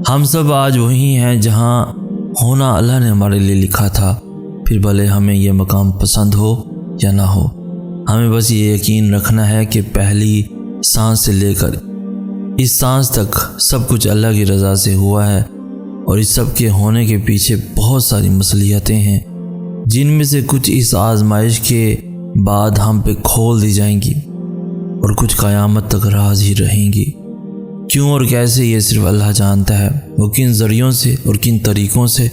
ہم سب آج وہی ہیں جہاں ہونا اللہ نے ہمارے لیے لکھا تھا، پھر بھلے ہمیں یہ مقام پسند ہو یا نہ ہو۔ ہمیں بس یہ یقین رکھنا ہے کہ پہلی سانس سے لے کر اس سانس تک سب کچھ اللہ کی رضا سے ہوا ہے، اور اس سب کے ہونے کے پیچھے بہت ساری مصلحتیں ہیں، جن میں سے کچھ اس آزمائش کے بعد ہم پہ کھول دی جائیں گی اور کچھ قیامت تک راز ہی رہیں گی۔ کیوں اور کیسے یہ صرف اللہ جانتا ہے، وہ کن ذریعوں سے اور کن طریقوں سے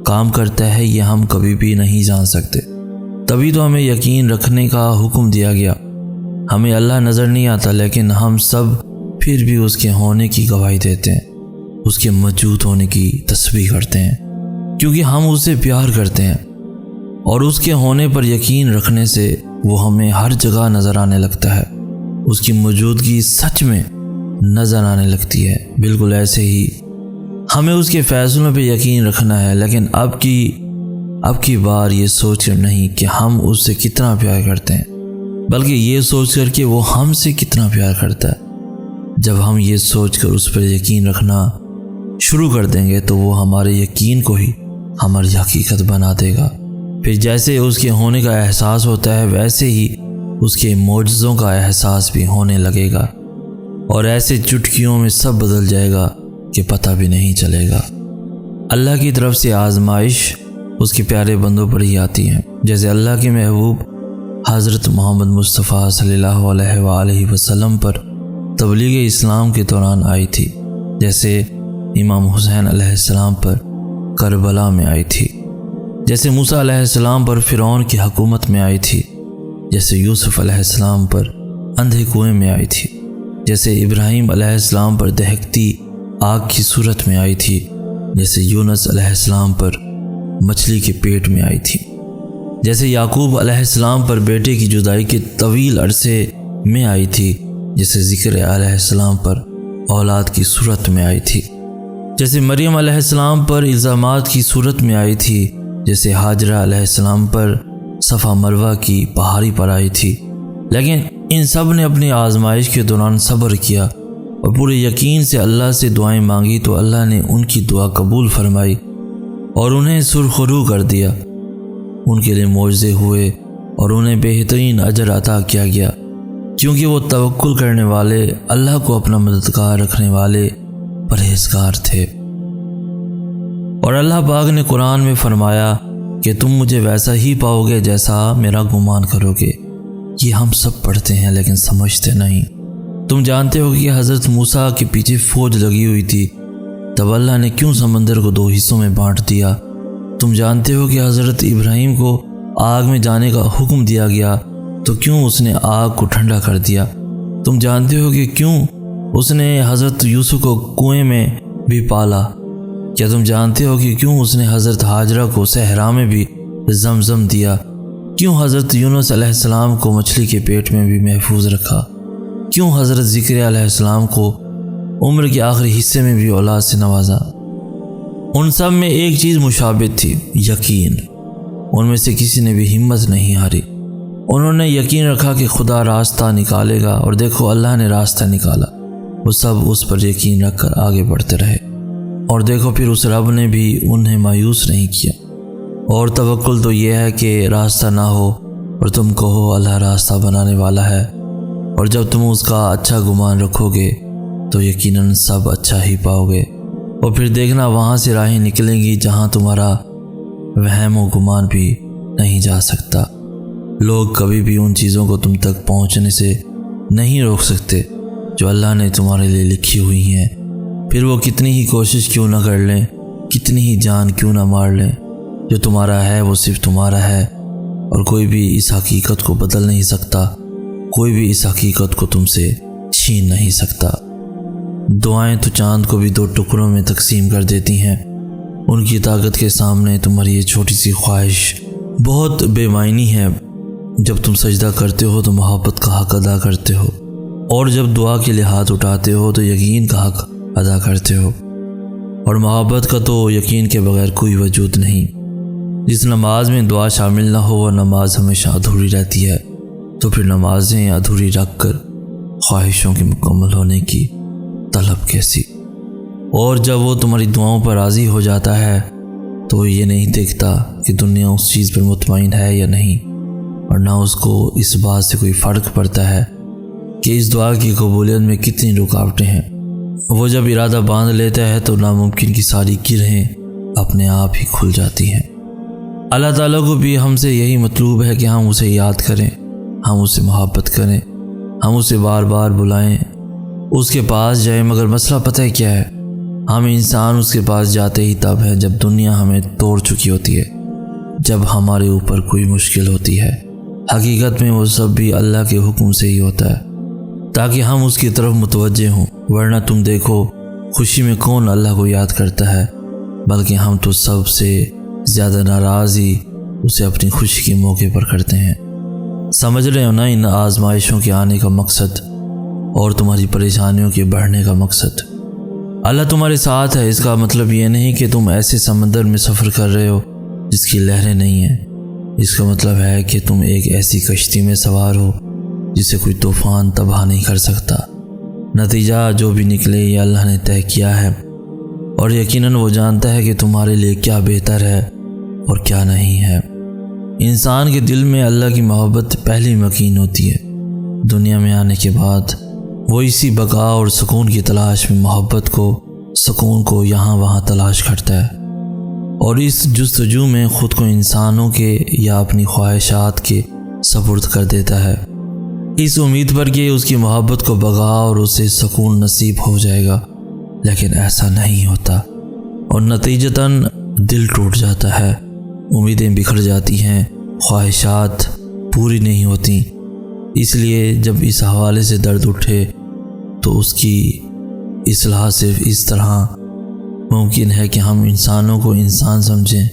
کام کرتا ہے یہ ہم کبھی بھی نہیں جان سکتے۔ تبھی تو ہمیں یقین رکھنے کا حکم دیا گیا۔ ہمیں اللہ نظر نہیں آتا، لیکن ہم سب پھر بھی اس کے ہونے کی گواہی دیتے ہیں، اس کے موجود ہونے کی تسبیح کرتے ہیں، کیونکہ ہم اسے پیار کرتے ہیں، اور اس کے ہونے پر یقین رکھنے سے وہ ہمیں ہر جگہ نظر آنے لگتا ہے، اس کی موجودگی سچ میں نظر آنے لگتی ہے۔ بالکل ایسے ہی ہمیں اس کے فیصلوں پہ یقین رکھنا ہے، لیکن اب کی بار یہ سوچ کر نہیں کہ ہم اس سے کتنا پیار کرتے ہیں، بلکہ یہ سوچ کر کہ وہ ہم سے کتنا پیار کرتا ہے۔ جب ہم یہ سوچ کر اس پر یقین رکھنا شروع کر دیں گے تو وہ ہمارے یقین کو ہی ہماری حقیقت بنا دے گا۔ پھر جیسے اس کے ہونے کا احساس ہوتا ہے، ویسے ہی اس کے معجزوں کا احساس بھی ہونے لگے گا، اور ایسے چٹکیوں میں سب بدل جائے گا کہ پتہ بھی نہیں چلے گا۔ اللہ کی طرف سے آزمائش اس کے پیارے بندوں پر ہی آتی ہے، جیسے اللہ کے محبوب حضرت محمد مصطفیٰ صلی اللہ علیہ وآلہ وسلم پر تبلیغ اسلام کے دوران آئی تھی، جیسے امام حسین علیہ السلام پر کربلا میں آئی تھی، جیسے موسیٰ علیہ السلام پر فرعون کی حکومت میں آئی تھی، جیسے یوسف علیہ السلام پر اندھے کنویں میں آئی تھی، جیسے ابراہیم علیہ السلام پر دہکتی آگ کی صورت میں آئی تھی، جیسے یونس علیہ السلام پر مچھلی کے پیٹ میں آئی تھی، جیسے یعقوب علیہ السلام پر بیٹے کی جدائی کے طویل عرصے میں آئی تھی، جیسے ذکر علیہ السلام پر اولاد کی صورت میں آئی تھی، جیسے مریم علیہ السلام پر الزامات کی صورت میں آئی تھی، جیسے ہاجرہ علیہ السلام پر صفا مروہ کی پہاڑی پر آئی تھی۔ لیکن ان سب نے اپنی آزمائش کے دوران صبر کیا اور پورے یقین سے اللہ سے دعائیں مانگی، تو اللہ نے ان کی دعا قبول فرمائی اور انہیں سرخرو کر دیا۔ ان کے لیے معجزے ہوئے اور انہیں بہترین اجر عطا کیا گیا، کیونکہ وہ توکل کرنے والے، اللہ کو اپنا مددگار رکھنے والے پرہیزگار تھے۔ اور اللہ پاک نے قرآن میں فرمایا کہ تم مجھے ویسا ہی پاؤ گے جیسا میرا گمان کرو گے۔ یہ ہم سب پڑھتے ہیں لیکن سمجھتے نہیں۔ تم جانتے ہو کہ حضرت موسیٰ کے پیچھے فوج لگی ہوئی تھی، تب اللہ نے کیوں سمندر کو 2 حصوں میں بانٹ دیا؟ تم جانتے ہو کہ حضرت ابراہیم کو آگ میں جانے کا حکم دیا گیا، تو کیوں اس نے آگ کو ٹھنڈا کر دیا؟ تم جانتے ہو کہ کیوں اس نے حضرت یوسف کو کنویں میں بھی پالا؟ کیا تم جانتے ہو کہ کیوں اس نے حضرت ہاجرہ کو صحرا میں بھی زمزم دیا؟ کیوں حضرت یونس علیہ السلام کو مچھلی کے پیٹ میں بھی محفوظ رکھا؟ کیوں حضرت ذکر علیہ السلام کو عمر کے آخری حصے میں بھی اولاد سے نوازا؟ ان سب میں ایک چیز مشابہت تھی، یقین۔ ان میں سے کسی نے بھی ہمت نہیں ہاری۔ انہوں نے یقین رکھا کہ خدا راستہ نکالے گا، اور دیکھو اللہ نے راستہ نکالا۔ وہ سب اس پر یقین رکھ کر آگے بڑھتے رہے، اور دیکھو پھر اس رب نے بھی انہیں مایوس نہیں کیا۔ اور توکل تو یہ ہے کہ راستہ نہ ہو اور تم کہو اللہ راستہ بنانے والا ہے، اور جب تم اس کا اچھا گمان رکھو گے تو یقیناً سب اچھا ہی پاؤ گے، اور پھر دیکھنا وہاں سے راہیں نکلیں گی جہاں تمہارا وہم و گمان بھی نہیں جا سکتا۔ لوگ کبھی بھی ان چیزوں کو تم تک پہنچنے سے نہیں روک سکتے جو اللہ نے تمہارے لیے لکھی ہوئی ہیں، پھر وہ کتنی ہی کوشش کیوں نہ کر لیں، کتنی ہی جان کیوں نہ مار لیں۔ جو تمہارا ہے وہ صرف تمہارا ہے، اور کوئی بھی اس حقیقت کو بدل نہیں سکتا، کوئی بھی اس حقیقت کو تم سے چھین نہیں سکتا۔ دعائیں تو چاند کو بھی 2 ٹکڑوں میں تقسیم کر دیتی ہیں، ان کی طاقت کے سامنے تمہاری یہ چھوٹی سی خواہش بہت بے معنی ہے۔ جب تم سجدہ کرتے ہو تو محبت کا حق ادا کرتے ہو، اور جب دعا کے لیے ہاتھ اٹھاتے ہو تو یقین کا حق ادا کرتے ہو، اور محبت کا تو یقین کے بغیر کوئی وجود نہیں۔ جس نماز میں دعا شامل نہ ہو وہ نماز ہمیشہ ادھوری رہتی ہے، تو پھر نمازیں ادھوری رکھ کر خواہشوں کے مکمل ہونے کی طلب کیسی؟ اور جب وہ تمہاری دعاؤں پر راضی ہو جاتا ہے تو وہ یہ نہیں دیکھتا کہ دنیا اس چیز پر مطمئن ہے یا نہیں، اور نہ اس کو اس بات سے کوئی فرق پڑتا ہے کہ اس دعا کی قبولیت میں کتنی رکاوٹیں ہیں۔ وہ جب ارادہ باندھ لیتا ہے تو ناممکن کی ساری گرہیں اپنے آپ ہی کھل جاتی ہیں۔ اللہ تعالیٰ کو بھی ہم سے یہی مطلوب ہے کہ ہم اسے یاد کریں، ہم اس سے محبت کریں، ہم اسے بار بار بلائیں، اس کے پاس جائیں۔ مگر مسئلہ پتہ ہے کیا ہے؟ ہم انسان اس کے پاس جاتے ہی تب ہے جب دنیا ہمیں توڑ چکی ہوتی ہے، جب ہمارے اوپر کوئی مشکل ہوتی ہے۔ حقیقت میں وہ سب بھی اللہ کے حکم سے ہی ہوتا ہے تاکہ ہم اس کی طرف متوجہ ہوں، ورنہ تم دیکھو خوشی میں کون اللہ کو یاد کرتا ہے، بلکہ ہم تو سب سے زیادہ ناراض ہی اسے اپنی خوشی کے موقع پر کرتے ہیں۔ سمجھ رہے ہو نا ان آزمائشوں کے آنے کا مقصد اور تمہاری پریشانیوں کے بڑھنے کا مقصد؟ اللہ تمہارے ساتھ ہے، اس کا مطلب یہ نہیں کہ تم ایسے سمندر میں سفر کر رہے ہو جس کی لہریں نہیں ہیں، اس کا مطلب ہے کہ تم ایک ایسی کشتی میں سوار ہو جسے کوئی طوفان تباہ نہیں کر سکتا۔ نتیجہ جو بھی نکلے یہ اللہ نے طے کیا ہے، اور یقیناً وہ جانتا ہے کہ تمہارے لیے کیا بہتر ہے اور کیا نہیں ہے۔ انسان کے دل میں اللہ کی محبت پہلی مکین ہوتی ہے۔ دنیا میں آنے کے بعد وہ اسی بقا اور سکون کی تلاش میں محبت کو، سکون کو یہاں وہاں تلاش کرتا ہے، اور اس جستجو میں خود کو انسانوں کے یا اپنی خواہشات کے سپرد کر دیتا ہے، اس امید پر کہ اس کی محبت کو بقا اور اسے سکون نصیب ہو جائے گا۔ لیکن ایسا نہیں ہوتا، اور نتیجتاً دل ٹوٹ جاتا ہے، امیدیں بکھر جاتی ہیں، خواہشات پوری نہیں ہوتی۔ اس لیے جب اس حوالے سے درد اٹھے تو اس کی اصلاح صرف اس طرح ممکن ہے کہ ہم انسانوں کو انسان سمجھیں،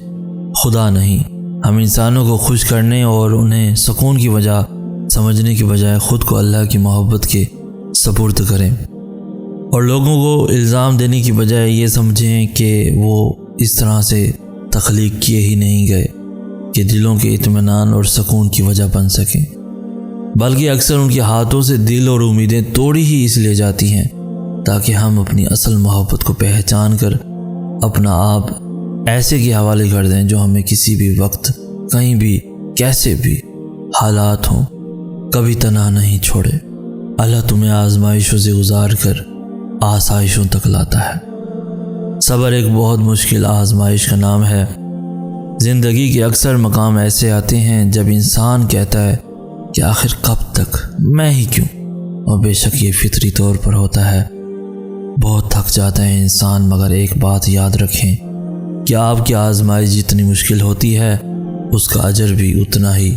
خدا نہیں۔ ہم انسانوں کو خوش کرنے اور انہیں سکون کی وجہ سمجھنے کی بجائے خود کو اللہ کی محبت کے سپرد کریں، اور لوگوں کو الزام دینے کی بجائے یہ سمجھیں کہ وہ اس طرح سے تخلیق کیے ہی نہیں گئے کہ دلوں کے اطمینان اور سکون کی وجہ بن سکیں، بلکہ اکثر ان کے ہاتھوں سے دل اور امیدیں توڑی ہی اس لیے جاتی ہیں تاکہ ہم اپنی اصل محبت کو پہچان کر اپنا آپ ایسے کے حوالے کر دیں جو ہمیں کسی بھی وقت، کہیں بھی، کیسے بھی حالات ہوں، کبھی تنہا نہیں چھوڑے۔ اللہ تمہیں آزمائشوں سے گزار کر آسائشوں تک لاتا ہے۔ صبر ایک بہت مشکل آزمائش کا نام ہے۔ زندگی کے اکثر مقام ایسے آتے ہیں جب انسان کہتا ہے کہ آخر کب تک، میں ہی کیوں، اور بے شک یہ فطری طور پر ہوتا ہے۔ بہت تھک جاتا ہے انسان، مگر ایک بات یاد رکھیں کہ آپ کی آزمائش جتنی مشکل ہوتی ہے اس کا اجر بھی اتنا ہی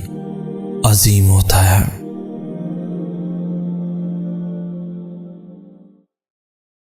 عظیم ہوتا ہے۔